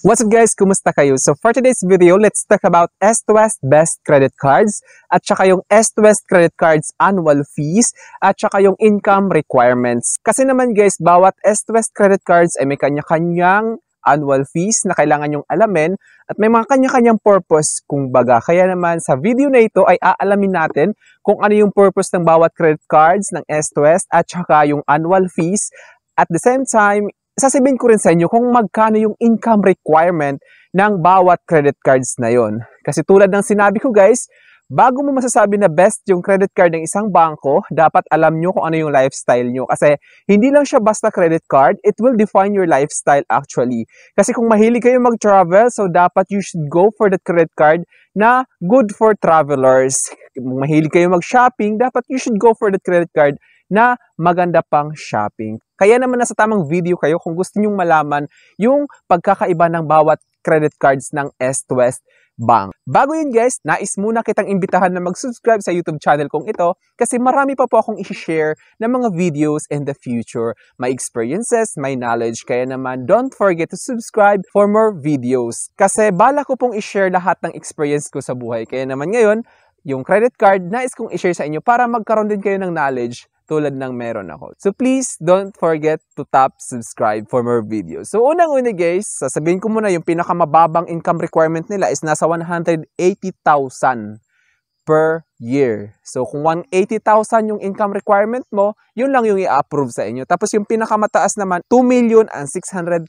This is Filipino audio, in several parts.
What's up guys? Kumusta kayo? So for today's video, let's talk about S2S Best Credit Cards at saka yung S2S Credit Cards annual fees at saka yung income requirements. Kasi naman guys, bawat S2S Credit Cards ay may kanya-kanyang annual fees na kailangan yung alamin at may mga kanya-kanyang purpose kung baga. Kaya naman sa video na ito ay aalamin natin kung ano yung purpose ng bawat credit cards ng S2S at saka yung annual fees. At the same time, sasabihin ko rin sa inyo kung magkano yung income requirement ng bawat credit cards na yon. Kasi tulad ng sinabi ko guys, bago mo masasabi na best yung credit card ng isang bangko, dapat alam nyo kung ano yung lifestyle nyo. Kasi hindi lang siya basta credit card, it will define your lifestyle actually. Kasi kung mahilig kayo mag-travel, so dapat you should go for that credit card na good for travelers. Kung mahilig kayo mag-shopping, dapat you should go for that credit card na maganda pang shopping. Kaya naman nasa tamang video kayo kung gusto nyong malaman yung pagkakaiba ng bawat credit cards ng S2S Bank. Bago yun guys, nais muna kitang imbitahan na mag-subscribe sa YouTube channel kong ito kasi marami pa po akong i-share ng mga videos in the future. My experiences, my knowledge. Kaya naman, don't forget to subscribe for more videos. Kasi bala ko pong i-share lahat ng experience ko sa buhay. Kaya naman ngayon, yung credit card, nais kong i-share sa inyo para magkaroon din kayo ng knowledge tulad ng meron ako. So please don't forget to tap subscribe for more videos. So unang-una guys, sasabihin ko muna yung pinakamababang income requirement nila is nasa 180,000 per year. So kung 180,000 yung income requirement mo, yun lang yung i-approve sa inyo. Tapos yung pinakamataas naman, 2,600,000.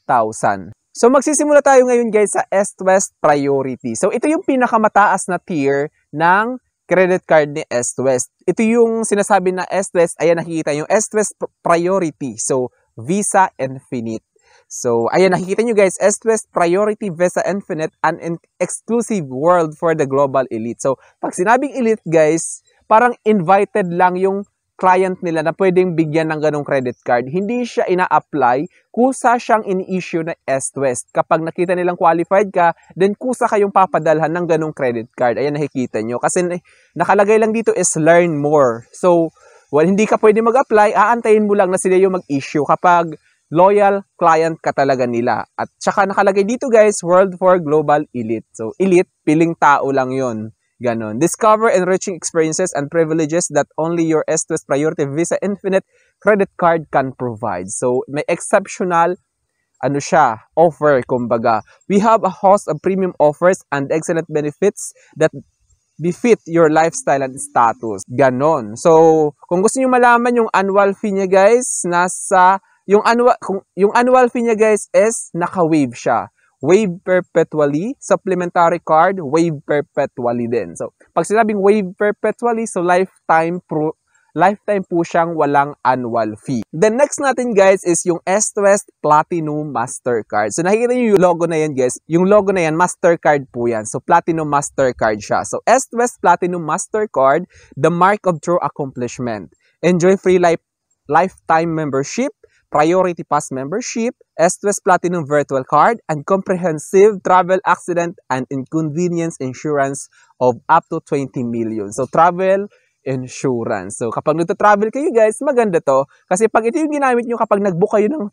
So magsisimula tayo ngayon guys sa S2S Priority. So ito yung pinakamataas na tier ng credit card ni S2S. Ito yung sinasabi na S2S, ayan nakikita yung S2S Priority. So, Visa Infinite. So, ayan nakikita nyo guys, S2S Priority Visa Infinite, an exclusive world for the global elite. So, pag sinabing elite guys, parang invited lang yung client nila na pwedeng bigyan ng ganong credit card. Hindi siya ina-apply, kusa siyang ini-issue na S2S. Kapag nakita nilang qualified ka, then kusa kayong papadalhan ng ganong credit card. Ayan nakikita nyo. Kasi nakalagay lang dito is learn more. So, hindi ka pwede mag-apply, aantayin mo lang na sila yung mag-issue kapag loyal client ka talaga nila. At saka nakalagay dito guys, World for Global Elite. So, elite, piling tao lang yon. Ganon. Discover enriching experiences and privileges that only your S2S Priority Visa Infinite credit card can provide. So, may exceptional offer, kumbaga. We have a host of premium offers and excellent benefits that befit your lifestyle and status. Ganon. So, kung gusto niyo malaman yung annual fee niya guys, yung annual fee niya guys is naka-waive siya. Waive perpetually, supplementary card, waive perpetually din. So, pag sinabing waive perpetually, so lifetime po siyang walang annual fee. Then next natin guys is yung S2S Platinum Mastercard. So nakikita niyo yung logo na yan guys. Yung logo na yan, Mastercard po yan. So Platinum Mastercard siya. So S2S Platinum Mastercard, the mark of true accomplishment. Enjoy free lifetime membership, Priority Pass membership, S2S Platinum Virtual Card, and comprehensive travel accident and inconvenience insurance of up to 20 million. So, travel insurance. So, kapag nagta-travel kayo guys, maganda to. Kasi pag ito yung ginamit nyo kapag nag-book kayo ng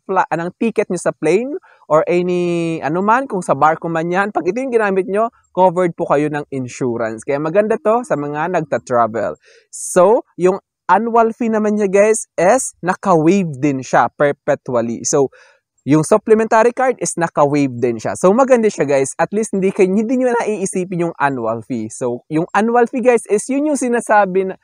ticket nyo sa plane or any kung sa barko man yan, pag ito yung ginamit nyo, covered po kayo ng insurance. Kaya maganda to sa mga nagta-travel. So, yung annual fee naman niya guys is naka-waive din siya perpetually. So, yung supplementary card is naka-waive din siya. So, maganda siya guys. At least hindi nyo na naiisipin yung annual fee. So, yung annual fee guys is yung sinasabing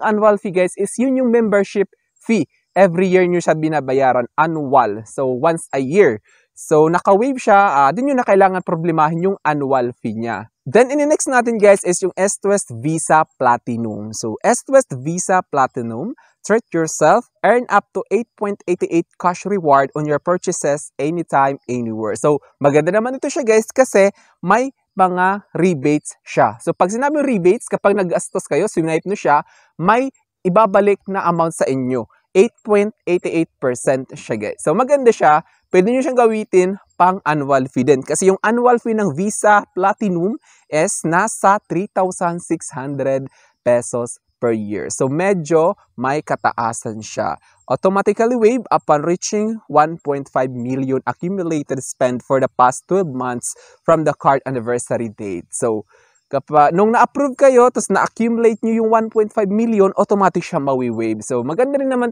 annual fee guys is yung membership fee. Every year nyo siya binabayaran annual. So, once a year. So, naka-waive siya. Din nyo na kailangan problemahin yung annual fee niya. Then, in the next natin guys is yung S2S Visa Platinum. So, S2S Visa Platinum, treat yourself, earn up to 8.88 cash reward on your purchases anytime, anywhere. So, maganda naman ito siya guys kasi may mga rebates siya. So, pag sinabing rebates, kapag nag-gastos kayo, swipe nyo siya, may ibabalik na amount sa inyo. 8.88% siya guys. So, maganda siya. Pwede nyo siyang gawitin pang annual fee din. Kasi yung annual fee ng Visa Platinum is nasa 3,600 pesos per year. So medyo may kataasan siya. Automatically waive upon reaching 1.5 million accumulated spend for the past 12 months from the card anniversary date. So kapag nung na-approve kayo, tapos na-accumulate nyo yung 1.5 million, automatic siya mawi-waive. So, maganda rin naman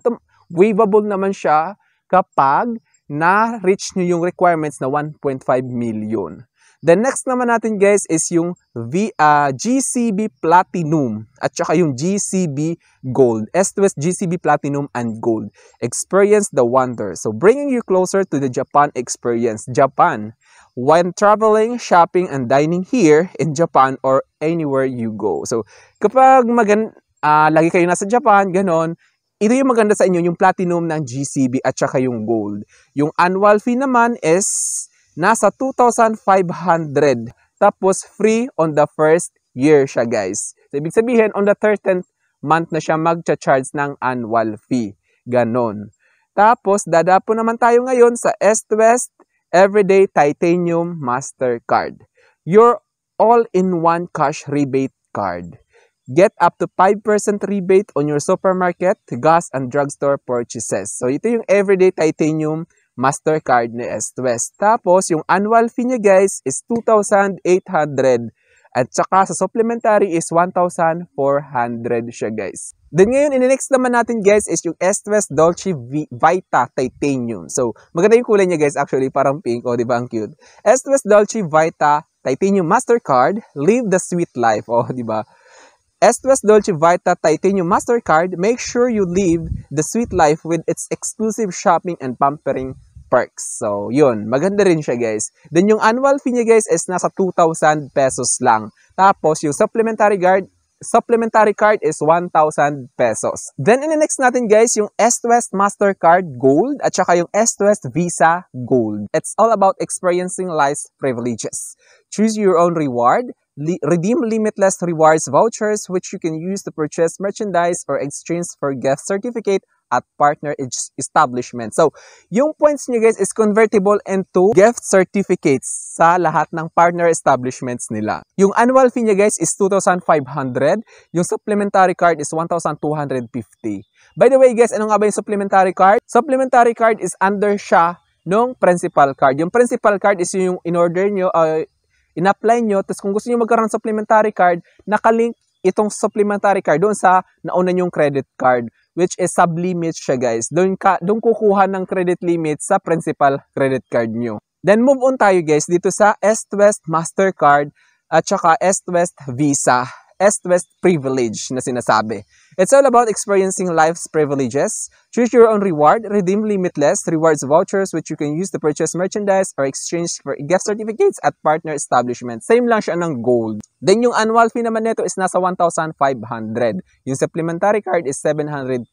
waivable naman siya kapag na-reach nyo yung requirements na 1.5 million. The next naman natin guys is yung GCB Platinum at saka yung GCB Gold. S2S GCB Platinum and Gold. Experience the wonder. So, bringing you closer to the Japan experience. Japan. When traveling, shopping, and dining here in Japan or anywhere you go. So, kapag lagi kayo nasa Japan, ganon, ito yung maganda sa inyo, yung platinum ng GCB at saka yung gold. Yung annual fee naman is nasa 2,500. Tapos, free on the first year siya, guys. So, ibig sabihin, on the 13th month na siya mag-charge ng annual fee. Ganon. Tapos, dadapo naman tayo ngayon sa S2S Everyday Titanium Mastercard. Your all-in-one cash rebate card. Get up to 5% rebate on your supermarket, gas, and drugstore purchases. So, ito yung Everyday Titanium Mastercard ni S2S. Tapos, yung annual fee niya guys is 2,800. At saka sa supplementary is 1,400 siya guys. Then ngayon, in-next naman natin guys is yung S2S Dolce Vita Titanium. So, maganda yung kulay niya guys, actually parang pink, o diba ang cute. S2S Dolce Vita Titanium Mastercard, live the sweet life, o diba? S2S Dolce Vita Titanium Mastercard, make sure you live the sweet life with its exclusive shopping and pampering perks. So, yun, maganda rin siya guys. Then yung annual fee niya guys is nasa 2,000 pesos lang. Tapos yung supplementary card is 1,000 pesos. Then, in-next natin guys, yung S2S Mastercard Gold at saka yung S2S Visa Gold. It's all about experiencing life's privileges. Choose your own reward. Redeem limitless rewards vouchers which you can use to purchase merchandise or exchange for gift certificate at partner establishment. So, yung points nyo guys is convertible into gift certificates sa lahat ng partner establishments nila. Yung annual fee niya guys is 2,500. Yung supplementary card is 1,250. By the way guys, ano nga ba yung supplementary card? Supplementary card is under siya nung principal card. Yung principal card is yung in-order nyo, in-apply nyo, tapos kung gusto nyo magkaroon ng supplementary card, nakalink itong supplementary card doon sa nauna nyong credit card, which is sub-limit siya guys. Doon kukuha ng credit limit sa principal credit card nyo. Then move on tayo guys dito sa S2S Mastercard at saka S2S Visa, S2S Privilege na sinasabi. It's all about experiencing life's privileges. Choose your own reward, redeem limitless rewards vouchers which you can use to purchase merchandise or exchange for gift certificates at partner establishment. Same lang siya ng gold. Then yung annual fee naman nito is nasa 1,500. Yung supplementary card is 750.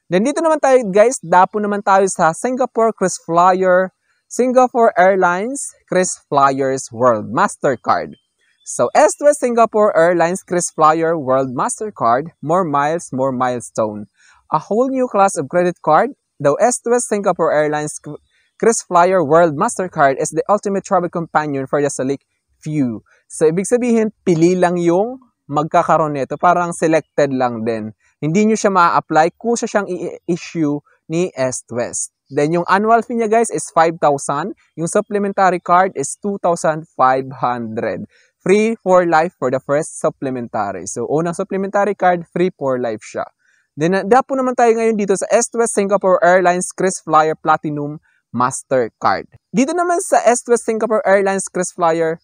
Then dito naman tayo guys, dapo naman tayo sa Singapore Airlines KrisFlyers World Mastercard. So, S2S Singapore Airlines KrisFlyer World Mastercard, more miles, more milestone. A whole new class of credit card. The S2S Singapore Airlines KrisFlyer World Mastercard is the ultimate travel companion for the select few. So, ibig sabihin, pili lang yung magkakaroon nito. Parang selected lang din. Hindi nyo siya ma-apply kung siyang i-issue ni S2S. Then, yung annual fee niya guys is 5,000. Yung supplementary card is 2,500. Free for life for the first supplementary. So, unang supplementary card, free for life siya. Then, dapo naman tayo ngayon dito sa S2S Singapore Airlines KrisFlyer Platinum Mastercard. Dito naman sa S2S Singapore Airlines KrisFlyer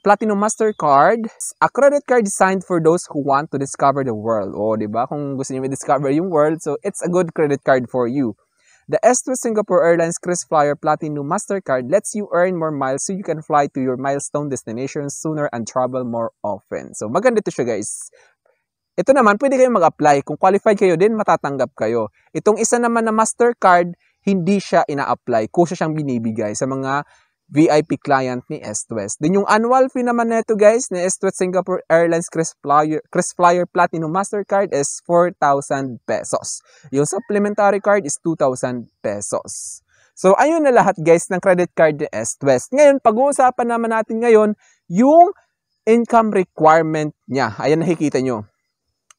Platinum Mastercard, a credit card designed for those who want to discover the world. O, diba? Kung gusto niyo i-discover yung world, so it's a good credit card for you. The S2S Singapore Airlines KrisFlyer Platinum Mastercard lets you earn more miles so you can fly to your milestone destinations sooner and travel more often. So, maganda ito siya guys. Ito naman, pwede kayong mag-apply. Kung qualified kayo din, matatanggap kayo. Itong isa naman na Mastercard, hindi siya ina-apply. Kusa siyang binibigay sa mga VIP client ni S2S. Then yung annual fee naman nito guys, ni S2S Singapore Airlines KrisFlyer Platinum Mastercard is 4,000 pesos. Yung supplementary card is 2,000 pesos. So ayun na lahat guys ng credit card ni S2S. Ngayon, pag-uusapan naman natin ngayon yung income requirement niya. Ayan, nakikita nyo.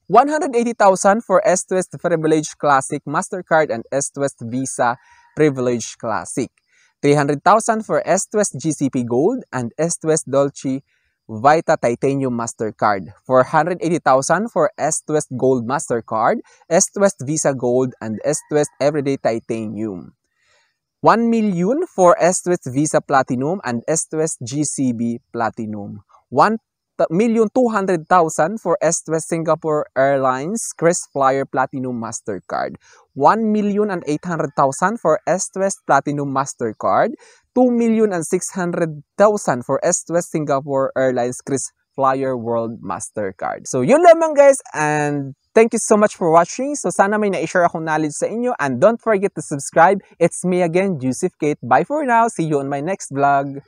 180,000 for Est-West Privilege Classic Mastercard and Est-West Visa Privilege Classic. 300,000 for Est-West GCP Gold and Est-West Dolce Vita Titanium Mastercard. 480,000 for Est-West Gold Mastercard, Est-West Visa Gold, and Est-West Everyday Titanium. 1 million for Est-West Visa Platinum and Est-West GCB Platinum. 1,200,000 for Est-West Singapore Airlines KrisFlyer Platinum Mastercard. 1,800,000 for Est-West Platinum Mastercard. 2,600,000 for Est-West Singapore Airlines KrisFlyer World Mastercard. So yun lamang guys, and thank you so much for watching. So sana may na-share akong knowledge sa inyo, and don't forget to subscribe. It's me again, Joseph Kate. Bye for now. See you on my next vlog.